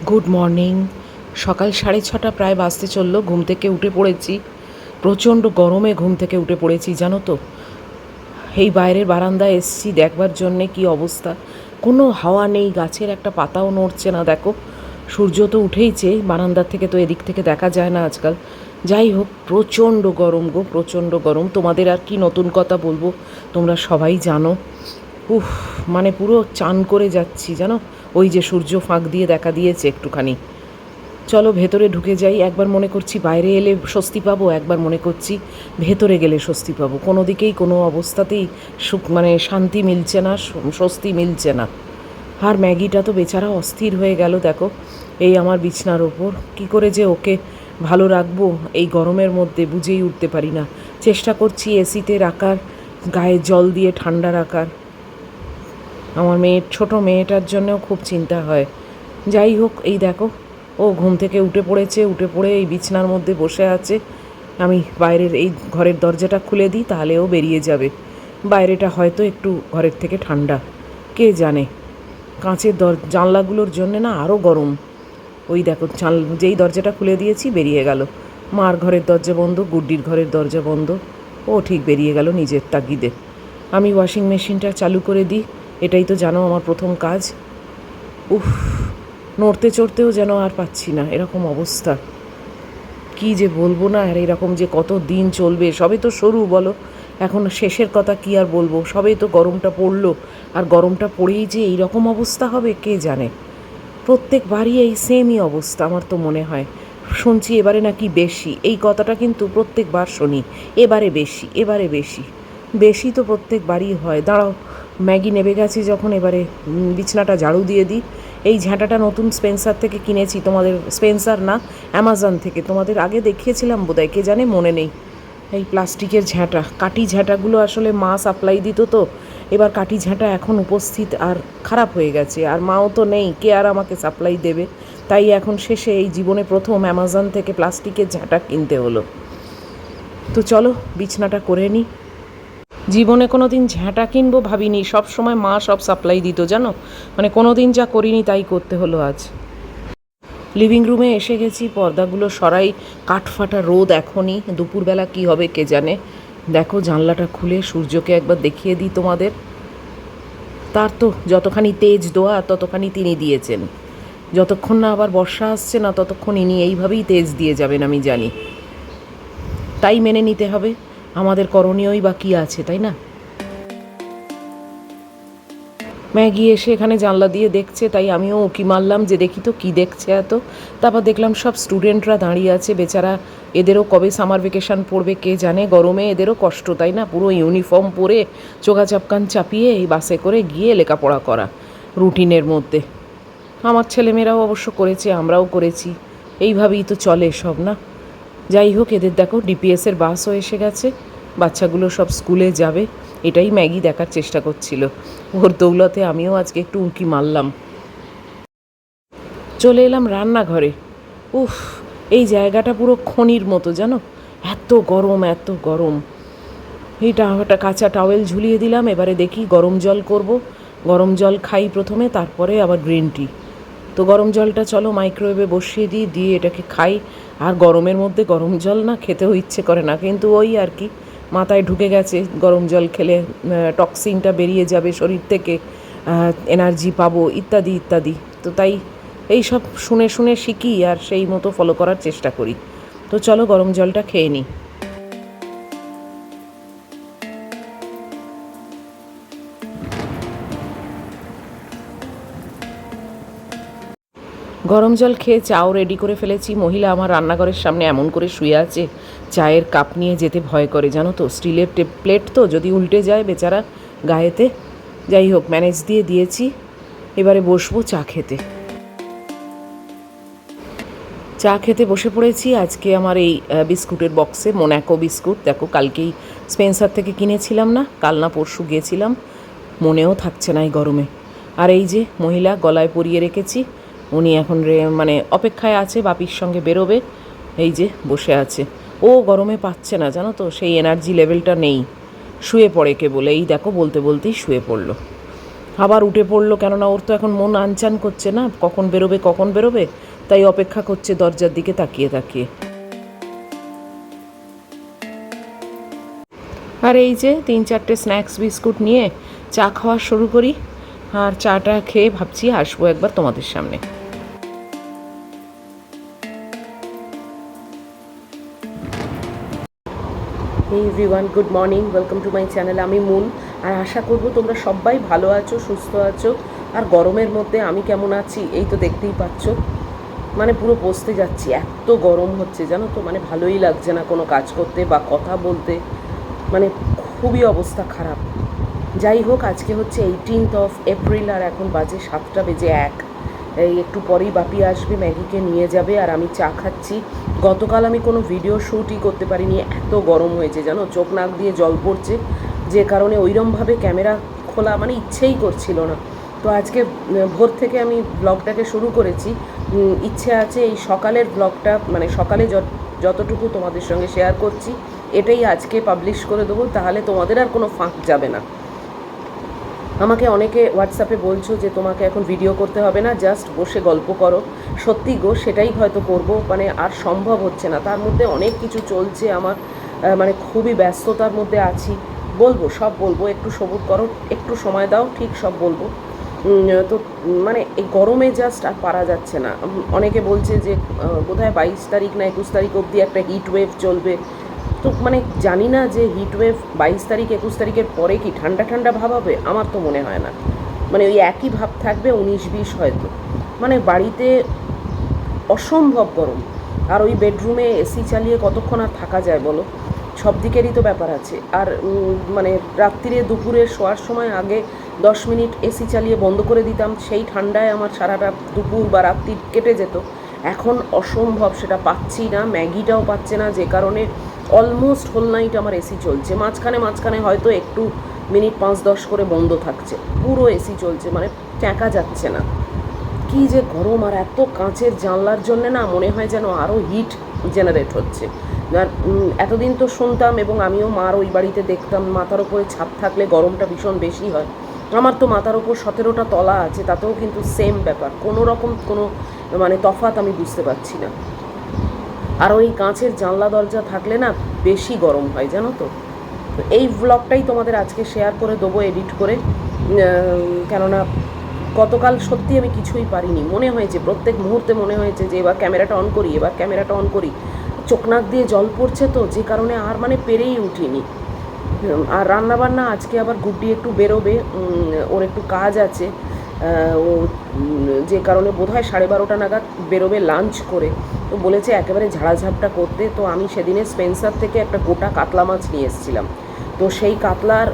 Good morning. সকাল 6:30 প্রায় বাজতে চললো। ঘুম থেকে উঠে পড়েছি, প্রচণ্ড গরমে ঘুম থেকে উঠে পড়েছি জানো তো। এই বাইরের বারান্দায় এসছি দেখবার জন্যে কি অবস্থা, কোনো হাওয়া নেই, গাছের একটা পাতাও নড়ছে না। দেখো সূর্য তো উঠেইছে, বারান্দার থেকে তো এদিক থেকে দেখা যায় না আজকাল। যাই হোক, প্রচণ্ড গরম গো, প্রচণ্ড গরম। তোমাদের আর কি নতুন কথা বলবো, তোমরা সবাই জানো। উফ, মানে পুরো চান করে যাচ্ছি জানো। ওই যে সূর্য ফাঁক দিয়ে দেখা দিয়েছে একটুখানি। চলো ভেতরে ঢুকে যাই। একবার মনে করছি বাইরে এলে স্বস্তি পাবো, একবার মনে করছি ভেতরে গেলে স্বস্তি পাবো। কোনো দিকেই কোনো অবস্থাতেই সুখ মানে শান্তি মিলছে না, স্বস্তি মিলছে না। আর ম্যাগিটা তো বেচারা অস্থির হয়ে গেল দেখো, এই আমার বিছনার ওপর। কী করে যে ওকে ভালো রাখবো এই গরমের মধ্যে বুঝেই উঠতে পারি না। চেষ্টা করছি এসিতে রাখার, গায়ে জল দিয়ে ঠান্ডা রাখার। আমার ছোটো মেয়েটার জন্যও খুব চিন্তা হয়। যাই হোক, এই দেখো ও ঘুম থেকে উঠে পড়েছে, উঠে পড়ে এই বিছনার মধ্যে বসে আছে। আমি বাইরের এই ঘরের দরজাটা খুলে দিই, তাহলে ও বেরিয়ে যাবে। বাইরেটা হয়তো একটু ঘরের থেকে ঠান্ডা, কে জানে। কাঁচের জানলাগুলোর জন্যে না আরও গরম। ওই দেখো যেই দরজাটা খুলে দিয়েছি বেরিয়ে গেল। মার ঘরের দরজা বন্ধ, গুড্ডির ঘরের দরজা বন্ধ, ও ঠিক বেরিয়ে গেল নিজের তাগিদে। আমি ওয়াশিং মেশিনটা চালু করে দিই, এটাই তো জানো আমার প্রথম কাজ। উফ, নড়তে চড়তেও যেন আর পাচ্ছি না, এরকম অবস্থা। কি যে বলবো না, আর এরকম যে কত দিন চলবে। সবে তো শুরু বলো, এখন শেষের কথা কি আর বলবো। সবে তো গরমটা পড়লো, আর গরমটা পড়েই যে এইরকম অবস্থা হবে কে জানে। প্রত্যেকবারই এই সেমই অবস্থা আমার তো মনে হয়। শুনছি এবারে নাকি বেশি, এই কথাটা কিন্তু প্রত্যেকবার শুনি, এবারে বেশি, এবারে বেশি। বেশি তো প্রত্যেকবারই হয়। দাঁড়াও, ম্যাগি নেবে গেছে যখন, এবারে বিছনাটা ঝাড়ু দিয়ে দিই। এই ঝাঁটাটা নতুন স্পেন্সার থেকে কিনেছি, তোমাদের স্পেন্সার না, অ্যামাজন থেকে। তোমাদের আগে দেখিয়েছিলাম বোধহয়, কে জানে, মনে নেই। এই প্লাস্টিকের ঝাঁটা, কাঠি ঝাঁটাগুলো আসলে মা সাপ্লাই দিত তো। এবার কাঠি ঝাঁটা এখন উপস্থিত আর খারাপ হয়ে গেছে, আর মাও তো নেই, কে আর আমাকে সাপ্লাই দেবে। তাই এখন শেষে এই জীবনে প্রথম অ্যামাজন থেকে প্লাস্টিকের ঝাঁটা কিনতে হলো। তো চলো বিছনাটা করে নিই। জীবনে কোনো দিন ঝাঁটা কিনবো ভাবিনি, সব সময় মা সব সাপ্লাই দিত জানো। মানে কোনো দিন যা করিনি তাই করতে হলো আজ। লিভিং রুমে এসে গেছি, পর্দাগুলো সরাই। কাঠফাটা রোদ এখনই, দুপুরবেলা কি হবে কে জানে। দেখো জানলাটা খুলে সূর্যকে একবার দেখিয়ে দিই তোমাদের। তার তো যতখানি তেজ দোয়া ততখানি তিনি দিয়েছেন। যতক্ষণ না আবার বর্ষা আসছে না, ততক্ষণ ইনি এইভাবেই তেজ দিয়ে যাবেন আমি জানি। তাই মেনে নিতে হবে, আমাদের করণীয়ই বা কী আছে, তাই না। ম্যাগি এসে এখানে জানলা দিয়ে দেখছে, তাই আমিও উঁকি মারলাম যে দেখি তো কী দেখছে এত। তারপর দেখলাম সব স্টুডেন্টরা দাঁড়িয়ে আছে, বেচারা এদেরও কবে সামার ভ্যাকেশন পড়বে কে জানে। গরমে এদেরও কষ্ট, তাই না। পুরো ইউনিফর্ম পরে চোখা চাপকান চাপিয়ে এই বাসে করে গিয়ে লেখাপড়া করা রুটিনের মধ্যে। আমার ছেলেমেয়েরাও অবশ্য করেছে, আমরাও করেছি, এইভাবেই তো চলে সব না। যাই হোক, এদের দেখো ডিপিএসের বাসও এসে গেছে, বাচ্চাগুলো সব স্কুলে যাবে। এটাই ম্যাগি দেখার চেষ্টা করছিল, ওর দৌলতে আমিও আজকে একটু উঁকি মারলাম। চলে এলাম রান্নাঘরে। উফ, এই জায়গাটা পুরো খনির মতো জানো, এত গরম, এত গরম। এইটা একটা কাঁচা টাওয়েল ঝুলিয়ে দিলাম, এবারে দেখি গরম জল করব। গরম জল খাই প্রথমে, তারপরে আবার গ্রিন টি। তো গরম জলটা চলো মাইক্রোওয়েভে বসিয়ে দিই, দিয়ে এটাকে খাই। আর গরমের মধ্যে গরম জল না খেতেও ইচ্ছে করে না, কিন্তু ওই আর কি, মাথায় ঢুকে গেছে গরম জল খেলে টক্সিনটা বেরিয়ে যাবে শরীর থেকে, এনার্জি পাবো ইত্যাদি ইত্যাদি। তো তাই এই সব শুনে শুনে শিখি আর সেই মতো ফলো করার চেষ্টা করি। তো চলো গরম জলটা খেয়ে নিই। গরম জল খেয়ে চাও রেডি করে ফেলেছি। মহিলা আমার রান্নাঘরের সামনে এমন করে শুয়ে আছে, চায়ের কাপ নিয়ে যেতে ভয় করে জানো তো। স্টিলের প্লেট তো, যদি উল্টে যায় বেচারা গায়েতে। যাই হোক, ম্যানেজ দিয়ে দিয়েছি। এবারে বসবো চা খেতে। চা খেতে বসে পড়েছি। আজকে আমার এই বিস্কুটের বক্সে মোনাকো বিস্কুট, দেখো কালকেই স্পেন্সার থেকে কিনেছিলাম না, কাল না পরশু গিয়েছিলাম, মনেও থাকছে না এই গরমে। আর এই যে মহিলা গলায় পরিয়ে রেখেছি, উনি এখন মানে অপেক্ষায় আছে, বাপির সঙ্গে বেরোবে। এই যে বসে আছে, ও গরমে পাচ্ছে না জানো তো, সেই এনার্জি লেভেলটা নেই, শুয়ে পড়ে কেবল। এই দেখো বলতে বলতেই শুয়ে পড়লো। আবার উঠে পড়লো, কেননা ওর তো এখন মন আনচান করছে না, কখন বেরোবে, তাই অপেক্ষা করছে দরজার দিকে তাকিয়ে তাকিয়ে। আর এই যে 3-4টে স্ন্যাক্স বিস্কুট নিয়ে চা খাওয়া শুরু করি, আর চাটা খেয়ে ভাবছি আসবো একবার তোমাদের সামনে। Hey everyone, good morning, welcome to my channel. আমি মুন, আর আশা করবো তোমরা সবাই ভালো আছো, সুস্থ আছো। আর গরমের মধ্যে আমি কেমন আছি এই তো দেখতেই পাচ্ছ, মানে পুরো পচতে যাচ্ছি, এত গরম হচ্ছে জানো তো, মানে ভালোই লাগছে না কোনো কাজ করতে বা কথা বলতে, মানে খুবই অবস্থা খারাপ। যাই হোক, আজকে হচ্ছে 18th এপ্রিল, আর এখন বাজে 7:01। এই একটু পরেই বাপি আসবে, ম্যাগিকে নিয়ে যাবে, আর আমি চা খাচ্ছি। গতকাল আমি কোনো ভিডিও শ্যুটই করতে পারিনি, এত গরম হয়েছে জানো, চোখ নাক দিয়ে জল পড়ছে, যে কারণে ওইরমভাবে ক্যামেরা খোলা মানে ইচ্ছেই করছিল না। তো আজকে ভোর থেকে আমি ব্লগটাকে শুরু করেছি, ইচ্ছে আছে এই সকালের ব্লগটা, মানে সকালে যতটুকু তোমাদের সঙ্গে শেয়ার করছি এটাই আজকে পাবলিশ করে দেবো, তাহলে তোমাদের আর কোনো ফাঁক যাবে না। আমাকে অনেকে হোয়াটসঅ্যাপে বলছো যে তোমাকে এখন ভিডিও করতে হবে না, জাস্ট বসে গল্প করো। সত্যি গো, সেটাই হয়তো করব, মানে আর সম্ভব হচ্ছে না, তার মধ্যে অনেক কিছু চলছে আমার, মানে খুবই ব্যস্ততার মধ্যে আছি। বলবো, সব বলবো, একটু সবুর করো, একটু সময় দাও, ঠিক সব বলবো। তো মানে এই গরমে জাস্ট আর পারা যাচ্ছে না। অনেকে বলছে যে বোধহয় 22 তারিখ না 21 তারিখ অবধি একটা হিট ওয়েভ চলবে। তো মানে জানি না যে হিটওয়েভ 22 তারিখ 21 তারিখের পরে কি ঠান্ডা ঠান্ডা ভাব হবে, আমার তো মনে হয় না। মানে ওই একই ভাব থাকবে, 19-20 হয়তো। মানে বাড়িতে অসম্ভব গরম, আর ওই বেডরুমে এসি চালিয়ে কতক্ষণ আর থাকা যায় বলো, সব দিকেরই তো ব্যাপার আছে। আর মানে রাত্রিরে দুপুরে শোয়ার সময় আগে 10 মিনিট এসি চালিয়ে বন্ধ করে দিতাম, সেই ঠান্ডায় আমার সারাটা দুপুর বা রাত্রি কেটে যেত। এখন অসম্ভব, সেটা পাচ্ছি না, ম্যাগিটাও পাচ্ছে না, যে কারণে অলমোস্ট হোল নাইট আমার এসি চলছে, মাঝখানে হয়তো একটু মিনিট 5-10 করে বন্ধ থাকছে, পুরো এসি চলছে, মানে ট্যাঁকা যাচ্ছে না। কি যে গরম, আর এত কাঁচের জানলার জন্যে না মনে হয় যেন আরও হিট জেনারেট হচ্ছে। আর এতদিন তো শুনতাম, এবং আমিও মার ওই বাড়িতে দেখতাম, মাথার ওপরে ছাদ থাকলে গরমটা ভীষণ বেশি হয়। আমার তো মাথার ওপর 17টা তলা আছে, তাতেও কিন্তু সেম ব্যাপার, কোনো রকম কোনো মানে তফাৎ আমি বুঝতে পারছি না। আর ওই কাঁচের জানলা দরজা থাকলে না বেশি গরম হয় জানো তো। এই ব্লগটাই তোমাদের আজকে শেয়ার করে দেবো এডিট করে, কেননা গতকাল সত্যি আমি কিছুই পারিনি, মনে হয়েছে প্রত্যেক মুহূর্তে মনে হয়েছে যে এবার ক্যামেরাটা অন করি, চোখ নাক দিয়ে জল পড়ছে, তো যে কারণে আর মানে পেরেই উঠিনি। আর রান্নাবান্না আজকে আবার গুড্ডি একটু বেরোবে, ওর একটু কাজ আছে, ও যে কারণে বোধহয় 12:30 নাগাদ বেরোবে লাঞ্চ করে। তো বলেছে একেবারে ঝাড়াঝাপটা করতে। তো আমি সেদিনে স্পেন্সার থেকে একটা গোটা কাতলা মাছ নিয়ে এসেছিলাম, তো সেই কাতলার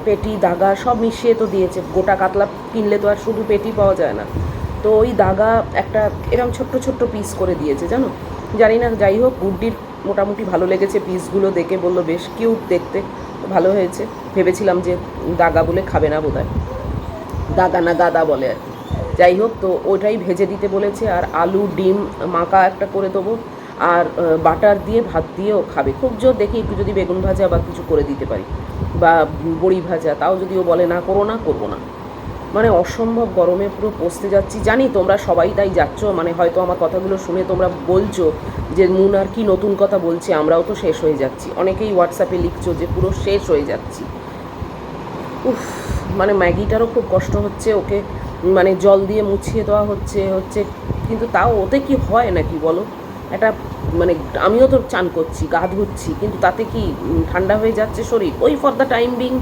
পেটি দাগা সব মিশিয়ে তো দিয়েছে। গোটা কাতলা কিনলে তো আর শুধু পেটি পাওয়া যায় না, তো ওই দাগা একটা এরকম ছোট্ট ছোট্ট পিস করে দিয়েছে জানো। জানি না, যাই হোক, গুড্ডির মোটামুটি ভালো লেগেছে পিসগুলো দেখে, বললো বেশ কিউট দেখতে, ভালো হয়েছে। ভেবেছিলাম যে দাগা বলে খাবে না বোধহয়, দাগা না গাদা বলে আর কি। যাই হোক, তো ওটাই ভেজে দিতে বলেছে, আর আলু ডিম মাখা একটা করে দেবো, আর বাটার দিয়ে ভাত দিয়েও খাবে। খুব জোর দেখি একটু যদি বেগুন ভাজা বা কিছু করে দিতে পারি, বা বড়ি ভাজা, তাও যদি ও বলে না করবো না। মানে অসম্ভব গরমে পুরো পচতে যাচ্ছি। জানি তোমরা সবাই তাই যাচ্ছ, মানে হয়তো আমার কথাগুলো শুনে তোমরা বলছো যে মুন আর কি নতুন কথা বলছে, আমরাও তো শেষ হয়ে যাচ্ছি। অনেকেই হোয়াটসঅ্যাপে লিখছো যে পুরো শেষ হয়ে যাচ্ছি। উফ, মানে ম্যাগিটারও খুব কষ্ট হচ্ছে, ওকে মানে জল দিয়ে মুছিয়ে দেওয়া হচ্ছে, কিন্তু তাও ওতে কি হয় নাকি বলো, একটা মানে আমিও তো চান করছি, গা ধুচ্ছি, কিন্তু তাতে কি ঠান্ডা হয়ে যাচ্ছে শরীর। ওই ফর দ্য টাইম বিং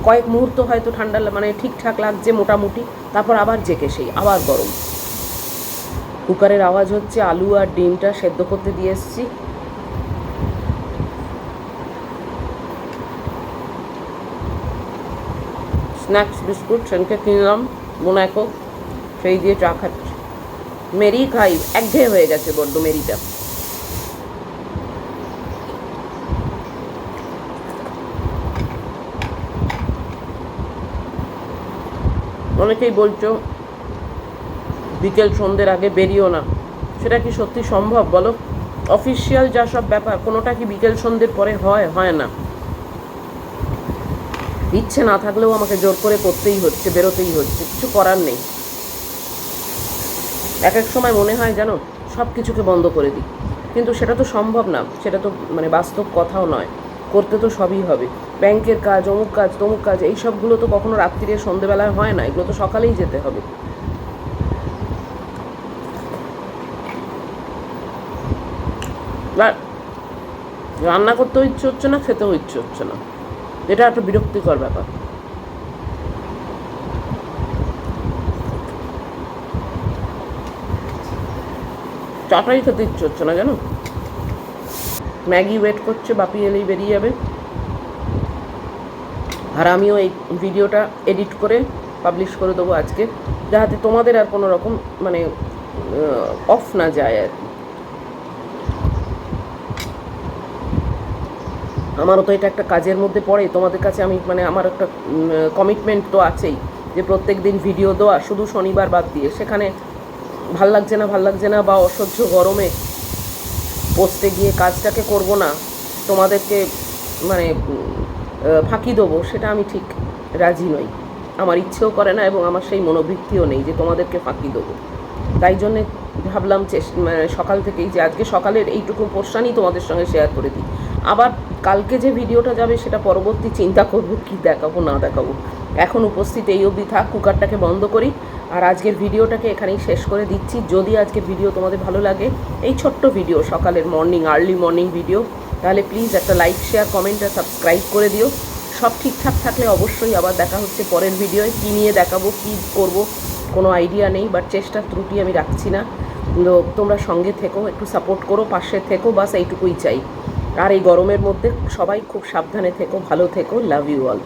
কয়েক মুহূর্ত হয়তো ঠান্ডা মানে ঠিকঠাক লাগছে মোটামুটি, তারপর আবার জেকে সেই আবার গরম। কুকারের আওয়াজ হচ্ছে, আলু আর ডিমটা সেদ্ধ করতে দিয়ে এসেছি। স্ন্যাক্স বিস্কুট সেনকে কিনলাম মোনাকো, সেই দিয়ে চা খাচ্ছি। মেরি খাই, একঘেয়ে হয়ে গেছে বড্ড মেরিটা। অনেকেই বলছো বিকেল সন্ধ্যের আগে বেরিও না, সেটা কি সত্যি সম্ভব বলো? অফিসিয়াল যা সব ব্যাপার, কোনোটা কি বিকেল সন্ধ্যের পরে হয় না। ইচ্ছে না থাকলেও আমাকে জোর করে করতেই হচ্ছে, বেরোতেই হচ্ছে, কিছু করার নেই। এক এক সময় মনে হয় জানো সব কিছুকে বন্ধ করে দিই, কিন্তু সেটা তো সম্ভব না, সেটা তো মানে বাস্তব কথাও নয়। করতে তো সবই হবে, ব্যাংকের কাজ, অমুক কাজ, তমুক কাজ, এই সবগুলো তো কখনো রাত্রিরে সন্ধেবেলায় হয় না, এগুলো তো সকালেই যেতে হবে। আর রান্না করতেও ইচ্ছে হচ্ছে না, খেতেও ইচ্ছে হচ্ছে না, এটা একটা বিরক্তিকর ব্যাপার। চাটাই খেতে ইচ্ছে হচ্ছে না জানো। ম্যাগি ওয়েট করছে, বাপি এলেই বেরিয়ে যাবে, আর আমিও এই ভিডিওটা এডিট করে পাবলিশ করে দেবো আজকে, যাতে তোমাদের আর কোনো রকম মানে অফ না যায় আর কি। আমারও তো এটা একটা কাজের মধ্যে পড়ে, তোমাদের কাছে আমি মানে আমার একটা কমিটমেন্ট তো আছেই, যে প্রত্যেক দিন ভিডিও দেওয়া, শুধু শনিবার বাদ দিয়ে। সেখানে ভাল লাগছে না বা অসহ্য গরমে পোস্টে গিয়ে কাজটাকে করব না, তোমাদেরকে মানে ফাঁকি দেবো, সেটা আমি ঠিক রাজি নই, আমার ইচ্ছেও করে না, এবং আমার সেই মনোবৃত্তিও নেই যে তোমাদেরকে ফাঁকি দেবো। তাই জন্যে ভাবলাম মানে সকাল থেকেই যে আজকে সকালের এইটুকু পোর্শনই তোমাদের সঙ্গে শেয়ার করে দিই। আবার কালকে যে ভিডিওটা যাবে সেটা পরবর্তী চিন্তা করব কি দেখাবো না দেখাবো। এখন উপস্থিত এই অবধি থাক, কুকারটাকে বন্ধ করি, আর আজকের ভিডিওটাকে এখানেই শেষ করে দিচ্ছি। যদি আজকের ভিডিও তোমাদের ভালো লাগে, এই ছোট্ট ভিডিও সকালের আর্লি মর্নিং ভিডিও, তাহলে প্লিজ একটা লাইক, শেয়ার, কমেন্ট আর সাবস্ক্রাইব করে দিও। সব ঠিকঠাক থাকলে অবশ্যই আবার দেখা হচ্ছে পরের ভিডিওয়। কী নিয়ে দেখাবো, কী করব, কোনো আইডিয়া নেই, বাট চেষ্টার ত্রুটি আমি রাখছি না। তো তোমরা সঙ্গে থেকো, একটু সাপোর্ট করো, পাশে থেকো, বাস এইটুকুই চাই। আর এই গরমের মধ্যে সবাই খুব সাবধানে থেকো, ভালো থেকো, লাভ ইউ অল।